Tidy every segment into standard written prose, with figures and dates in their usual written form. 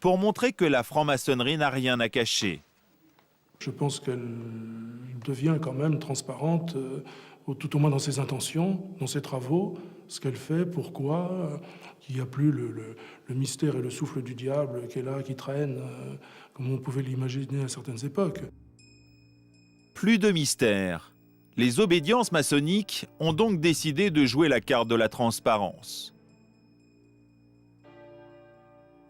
pour montrer que la franc-maçonnerie n'a rien à cacher. Je pense qu'elle devient quand même transparente, tout au moins dans ses intentions, dans ses travaux, ce qu'elle fait, pourquoi. Il n'y a plus le mystère et le souffle du diable qui est là, qui traîne, comme on pouvait l'imaginer à certaines époques. Plus de mystère. Les obédiences maçonniques ont donc décidé de jouer la carte de la transparence.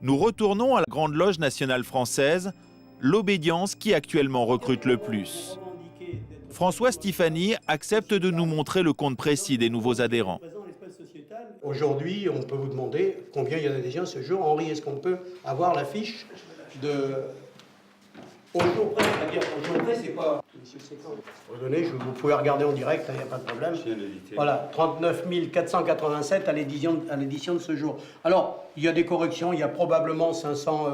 Nous retournons à la Grande Loge nationale française, l'obédience qui actuellement recrute le plus. François Stéphanie accepte de nous montrer le compte précis des nouveaux adhérents. Aujourd'hui, on peut vous demander combien il y a d'adhésions ce jour. Henri, est-ce qu'on peut avoir la fiche de... Au jour près, c'est-à-dire au jour près, c'est pas... Vous pouvez regarder en direct, il n'y a pas de problème. Voilà, 39 487 à l'édition de ce jour. Alors, il y a des corrections, il y a probablement 500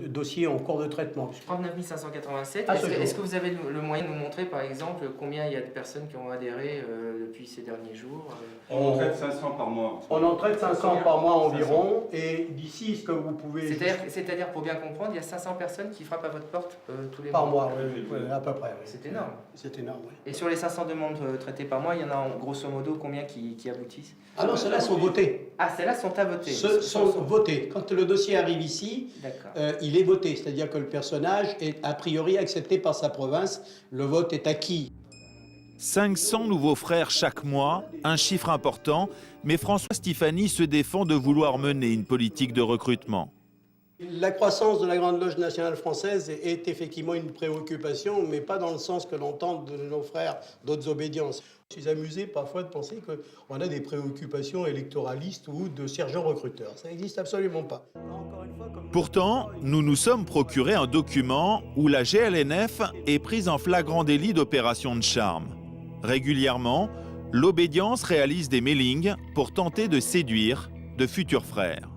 dossiers en cours de traitement. 39 587. Est-ce que vous avez le moyen de nous montrer, par exemple, combien il y a de personnes qui ont adhéré depuis ces derniers jours? On en traite 500 par mois. On en traite 500 par mois environ. Et d'ici, ce que vous pouvez... C'est-à-dire, pour bien comprendre, il y a 500 personnes qui frappent à votre porte tous les mois. Par mois, oui, à peu près. Oui. C'est énorme. C'est énorme, oui. Et sur les 500 demandes traitées par mois, il y en a grosso modo combien qui aboutissent? Ah non, celles-là sont votées. Ah, celles-là sont à voter. Sont votées. Quand le dossier arrive ici, il est voté. C'est-à-dire que le personnage est a priori accepté par sa province. Le vote est acquis. 500 nouveaux frères chaque mois, un chiffre important, mais François Stéphanie se défend de vouloir mener une politique de recrutement. La croissance de la Grande Loge nationale française est effectivement une préoccupation, mais pas dans le sens que l'on tente de nos frères d'autres obédiences. Je suis amusé parfois de penser qu'on a des préoccupations électoralistes ou de sergents recruteurs. Ça n'existe absolument pas. Pourtant, nous nous sommes procuré un document où la GLNF est prise en flagrant délit d'opération de charme. Régulièrement, l'obédience réalise des mailings pour tenter de séduire de futurs frères.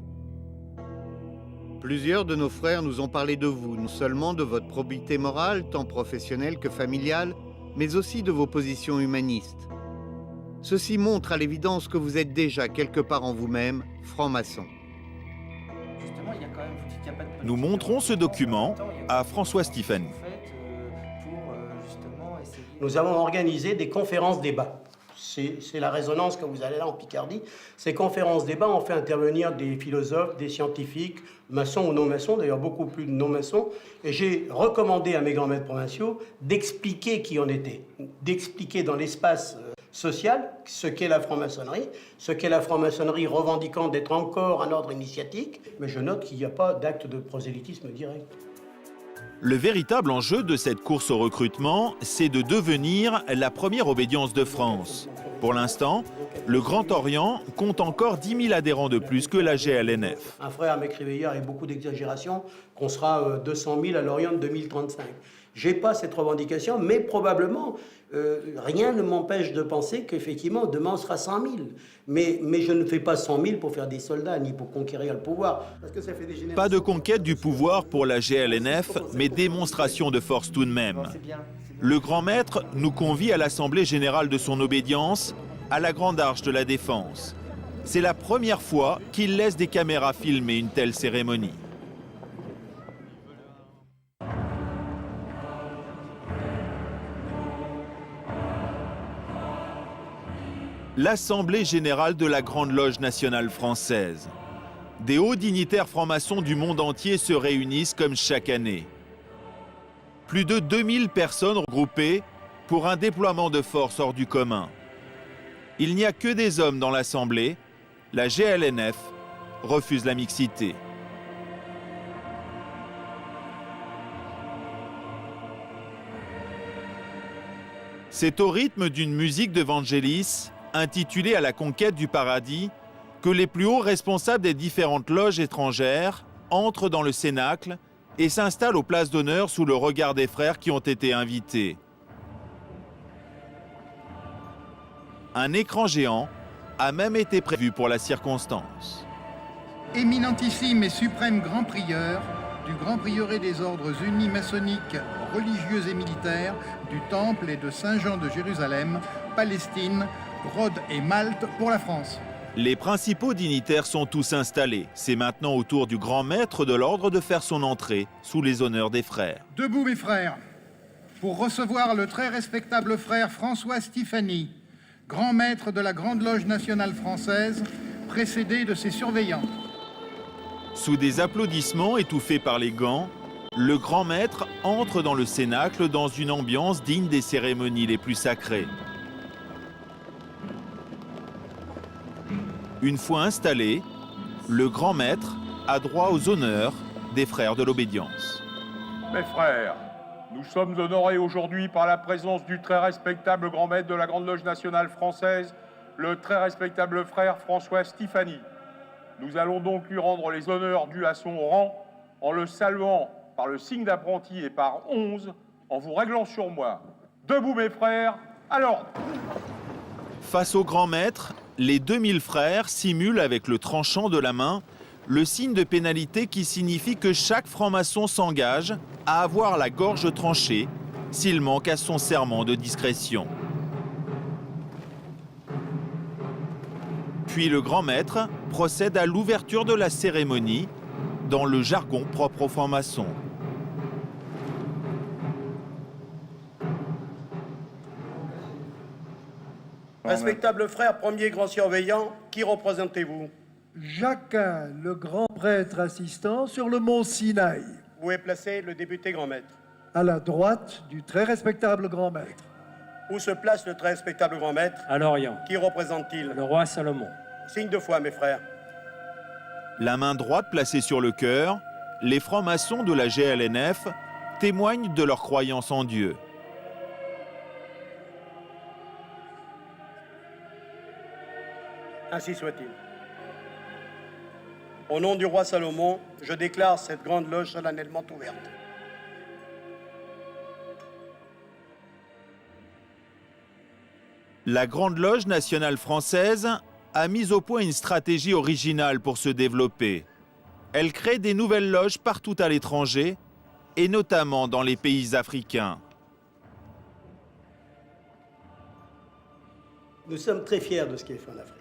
Plusieurs de nos frères nous ont parlé de vous, non seulement de votre probité morale, tant professionnelle que familiale, mais aussi de vos positions humanistes. Ceci montre à l'évidence que vous êtes déjà quelque part en vous-même franc-maçon. Nous montrons ce document à François Stéphanie. Nous avons organisé des conférences-débats. C'est la résonance que vous allez là en Picardie. Ces conférences-débats ont fait intervenir des philosophes, des scientifiques, maçons ou non-maçons, d'ailleurs beaucoup plus de non-maçons. Et j'ai recommandé à mes grands maîtres provinciaux d'expliquer qui on était, d'expliquer dans l'espace social ce qu'est la franc-maçonnerie, ce qu'est la franc-maçonnerie revendiquant d'être encore un ordre initiatique. Mais je note qu'il n'y a pas d'acte de prosélytisme direct. Le véritable enjeu de cette course au recrutement, c'est de devenir la première obédience de France. Pour l'instant, le Grand Orient compte encore 10 000 adhérents de plus que la GLNF. Un frère m'écrivait hier, avec beaucoup d'exagération, qu'on sera 200 000 à l'Orient de 2035. Je n'ai pas cette revendication, mais probablement, rien ne m'empêche de penser qu'effectivement, demain, on sera 100 000. Mais je ne fais pas 100 000 pour faire des soldats, ni pour conquérir le pouvoir. Parce que ça fait des générations... Pas de conquête du pouvoir pour la GLNF, mais démonstration de force tout de même. Le grand maître nous convie à l'Assemblée générale de son obédience, à la Grande Arche de la Défense. C'est la première fois qu'il laisse des caméras filmer une telle cérémonie. L'Assemblée générale de la Grande Loge nationale française. Des hauts dignitaires francs-maçons du monde entier se réunissent comme chaque année. Plus de 2000 personnes regroupées pour un déploiement de force hors du commun. Il n'y a que des hommes dans l'Assemblée. La GLNF refuse la mixité. C'est au rythme d'une musique de Vangelis, intitulée À la conquête du paradis, que les plus hauts responsables des différentes loges étrangères entrent dans le cénacle et s'installent aux places d'honneur sous le regard des frères qui ont été invités. Un écran géant a même été prévu pour la circonstance. Éminentissime et suprême grand prieur du Grand Prieuré des ordres unis maçonniques, religieux et militaires du Temple et de Saint-Jean de Jérusalem, Palestine, Rhodes et Malte pour la France. Les principaux dignitaires sont tous installés. C'est maintenant au tour du grand maître de l'ordre de faire son entrée sous les honneurs des frères. Debout, mes frères, pour recevoir le très respectable frère François Stéphanie, grand maître de la Grande Loge nationale française, précédé de ses surveillants. Sous des applaudissements étouffés par les gants, le grand maître entre dans le cénacle dans une ambiance digne des cérémonies les plus sacrées. Une fois installé, le grand maître a droit aux honneurs des frères de l'obédience. Mes frères, nous sommes honorés aujourd'hui par la présence du très respectable grand maître de la Grande Loge nationale française, le très respectable frère François Stéphanie. Nous allons donc lui rendre les honneurs dus à son rang en le saluant par le signe d'apprenti et par 11 en vous réglant sur moi. Debout mes frères, à l'ordre. Face au grand maître, les 2000 frères simulent avec le tranchant de la main le signe de pénalité qui signifie que chaque franc-maçon s'engage à avoir la gorge tranchée s'il manque à son serment de discrétion. Puis le grand maître procède à l'ouverture de la cérémonie dans le jargon propre aux francs-maçons. Respectable frère, premier grand surveillant, qui représentez-vous? Jacquin, le grand prêtre assistant sur le mont Sinaï. Où est placé le député grand maître? À la droite du très respectable grand maître. Où se place le très respectable grand maître? À l'Orient. Qui représente-t-il? Le roi Salomon. Signe de foi, mes frères. La main droite placée sur le cœur, les francs-maçons de la GLNF témoignent de leur croyance en Dieu. Ainsi soit-il. Au nom du roi Salomon, je déclare cette grande loge solennellement ouverte. La Grande Loge nationale française a mis au point une stratégie originale pour se développer. Elle crée des nouvelles loges partout à l'étranger, et notamment dans les pays africains. Nous sommes très fiers de ce qui est fait en Afrique.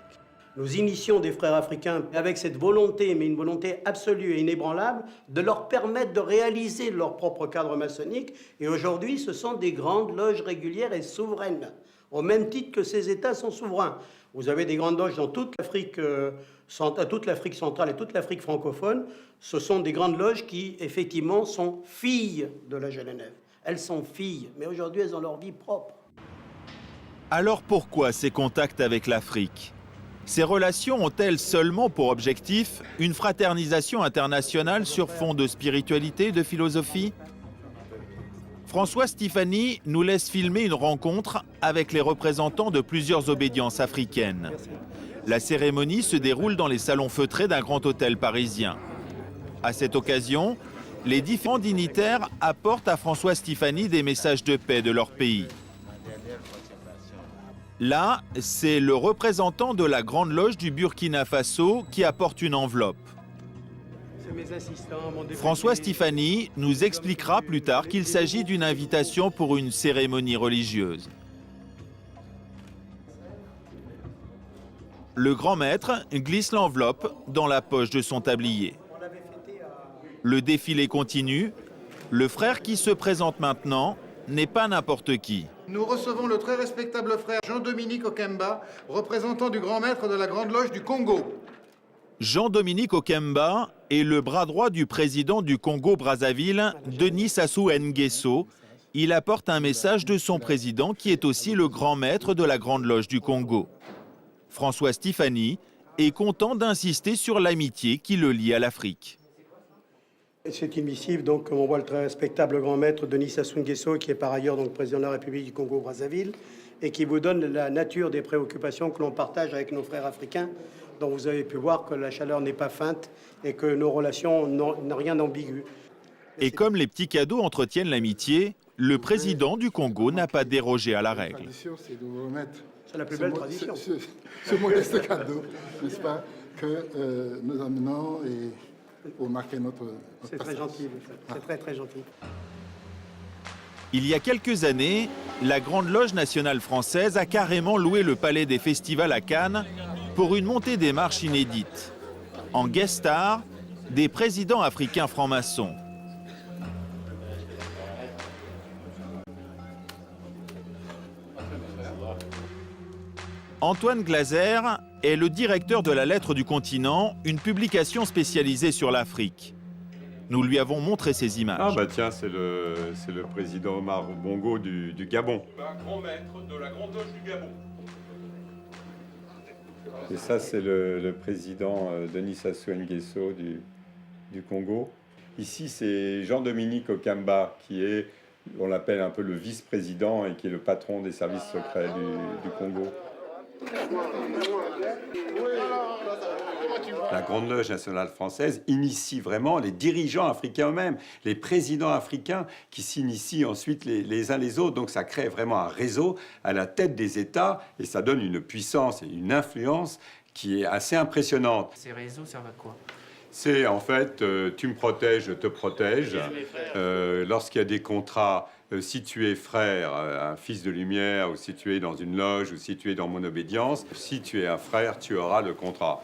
Nous initions des frères africains avec cette volonté, mais une volonté absolue et inébranlable, de leur permettre de réaliser leur propre cadre maçonnique. Et aujourd'hui, ce sont des grandes loges régulières et souveraines, au même titre que ces États sont souverains. Vous avez des grandes loges dans toute l'Afrique centrale et toute l'Afrique francophone. Ce sont des grandes loges qui, effectivement, sont filles de la GLNF. Elles sont filles, mais aujourd'hui, elles ont leur vie propre. Alors pourquoi ces contacts avec l'Afrique ? Ces relations ont-elles seulement pour objectif une fraternisation internationale sur fond de spiritualité et de philosophie ? François Stéphanie nous laisse filmer une rencontre avec les représentants de plusieurs obédiences africaines. La cérémonie se déroule dans les salons feutrés d'un grand hôtel parisien. À cette occasion, les différents dignitaires apportent à François Stéphanie des messages de paix de leur pays. Là, c'est le représentant de la Grande Loge du Burkina Faso qui apporte une enveloppe. François Stéphanie nous expliquera plus tard qu'il s'agit d'une invitation pour une cérémonie religieuse. Le grand maître glisse l'enveloppe dans la poche de son tablier. Le défilé continue. Le frère qui se présente maintenant n'est pas n'importe qui. Nous recevons le très respectable frère Jean-Dominique Okemba, représentant du grand maître de la Grande Loge du Congo. Jean-Dominique Okemba est le bras droit du président du Congo-Brazzaville, Denis Sassou Nguesso. Il apporte un message de son président qui est aussi le grand maître de la Grande Loge du Congo. François Stéphanie est content d'insister sur l'amitié qui le lie à l'Afrique. C'est une missive, donc, comme on voit, le très respectable grand maître Denis Sassou Nguesso, qui est par ailleurs donc président de la République du Congo-Brazzaville, et qui vous donne la nature des préoccupations que l'on partage avec nos frères africains, dont vous avez pu voir que la chaleur n'est pas feinte et que nos relations n'ont rien d'ambigu. Et comme les petits cadeaux entretiennent l'amitié, le président du Congo n'a pas dérogé à la règle. C'est la plus belle tradition. Ce modeste cadeau, n'est-ce pas, que nous amenons pour marquer notre C'est très gentil, c'est très très gentil. Il y a quelques années, la Grande Loge nationale française a carrément loué le Palais des Festivals à Cannes pour une montée des marches inédite. En guest star, des présidents africains francs-maçons. Antoine Glaser est le directeur de la Lettre du Continent, une publication spécialisée sur l'Afrique. Nous lui avons montré ces images. Ah bah tiens, c'est le président Omar Bongo du Gabon. Un grand maître de la Grande Loge du Gabon. Et ça, c'est le président Denis Sassou Nguesso du Congo. Ici, c'est Jean-Dominique Okamba, qui est, on l'appelle un peu le vice-président et qui est le patron des services secrets du Congo. La Grande Loge nationale française initie vraiment les dirigeants africains eux-mêmes, les présidents africains qui s'initient ensuite les uns les autres. Donc ça crée vraiment un réseau à la tête des États et ça donne une puissance et une influence qui est assez impressionnante. Ces réseaux servent à quoi? C'est en fait, tu me protèges, je te protège. Lorsqu'il y a des contrats, si tu es frère, un fils de lumière, ou si tu es dans une loge, ou si tu es dans mon obédience, si tu es un frère, tu auras le contrat.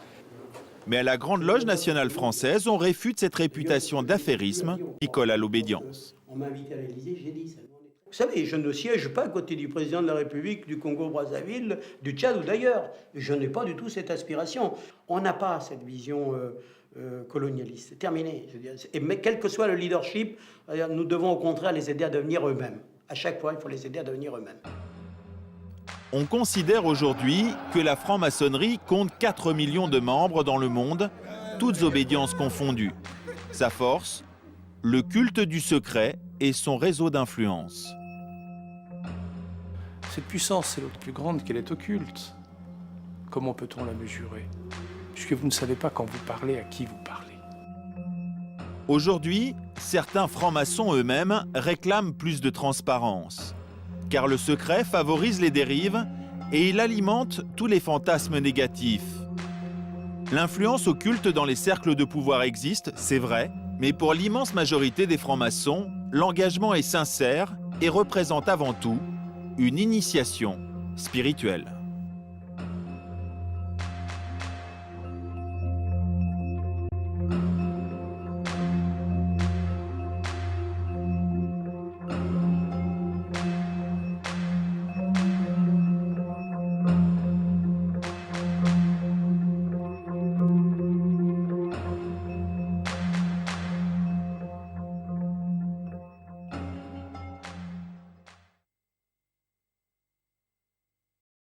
Mais à la Grande Loge nationale française, on réfute cette réputation d'affairisme qui colle à l'obédience. On m'a invité à l'Élysée, j'ai dit ça. Vous savez, je ne siège pas à côté du président de la République du Congo-Brazzaville, du Tchad ou d'ailleurs. Je n'ai pas du tout cette aspiration. On n'a pas cette vision colonialiste. C'est terminé. Je veux dire. Mais quel que soit le leadership, nous devons au contraire les aider à devenir eux-mêmes. À chaque fois, il faut les aider à devenir eux-mêmes. On considère aujourd'hui que la franc-maçonnerie compte 4 millions de membres dans le monde, toutes obédiences confondues. Sa force, le culte du secret et son réseau d'influence. Cette puissance, c'est l'autre plus grande qu'elle est occulte. Comment peut-on la mesurer? Puisque vous ne savez pas quand vous parlez à qui vous parlez. Aujourd'hui, certains francs-maçons eux-mêmes réclament plus de transparence. Car le secret favorise les dérives et il alimente tous les fantasmes négatifs. L'influence occulte dans les cercles de pouvoir existe, c'est vrai, mais pour l'immense majorité des francs-maçons, l'engagement est sincère et représente avant tout une initiation spirituelle.